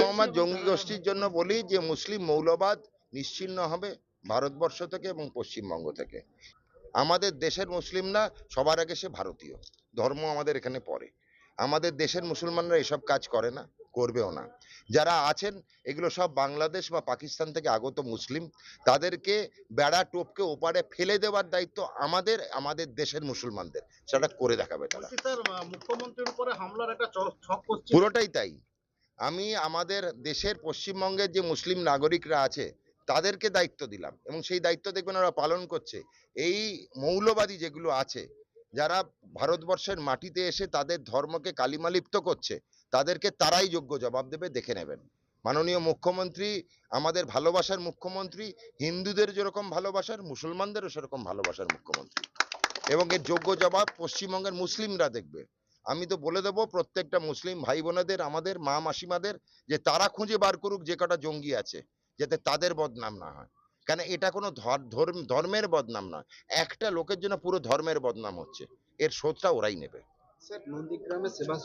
মোহাম্মদ জঙ্গি গোষ্ঠীর জন্য বলি যে মুসলিম মৌলবাদ নিশ্চিহ্ন হবে ভারতবর্ষ থেকে এবং পশ্চিমবঙ্গ থেকে। আমাদের দেশের মুসলিমরা সবার আগে সে ভারতীয়, ধর্ম আমাদের এখানে পড়ে। আমাদের দেশের মুসলমানরা এসব কাজ করে না, করবেও না। যারা আছেন এগুলো সব বাংলাদেশ বা পাকিস্তান থেকে আগত মুসলিম, তাদেরকে বেড়া টোপকে ওপারে ফেলে দেওয়ার দায়িত্ব আমাদের, আমাদের দেশের মুসলমানদের। সেটা করে দেখাবে তারা। মুখ্যমন্ত্রীর উপরে হামলার একটা ছক করছে। পুরোটাই তাই। আমি আমাদের দেশের পশ্চিমবঙ্গের যে মুসলিম নাগরিকরা আছে তাদেরকে দায়িত্ব দিলাম এবং সেই দায়িত্ব দেখবেন ওরা পালন করছে। এই মৌলবাদী যেগুলো আছে, যারা ভারতবর্ষের মাটিতে এসে তাদের ধর্মকে কালিমালিপ্ত করছে, তাদেরকে তারাই যোগ্য জবাব দেবে, দেখে নেবেন। মাননীয় মুখ্যমন্ত্রী আমাদের ভালোবাসার মুখ্যমন্ত্রী, হিন্দুদের যেরকম ভালোবাসার, মুসলমানদেরও সেরকম ভালোবাসার মুখ্যমন্ত্রী, এবং এর যোগ্য জবাব পশ্চিমবঙ্গের মুসলিমরা দেখবে। আমি তো বলে দেবো প্রত্যেকটা মুসলিম ভাই বোনেদের, আমাদের মা মাসিমাদের, যে তারা খুঁজে বার করুক যে কটা জঙ্গি আছে, যাতে তাদের বদনাম না হয়। কেন এটা কোনো ধর্মের বদনাম নয়, একটা লোকের জন্য পুরো ধর্মের বদনাম হচ্ছে, এর শোধটা ওরাই নেবে। স্যার, নন্দীগ্রামে সেবা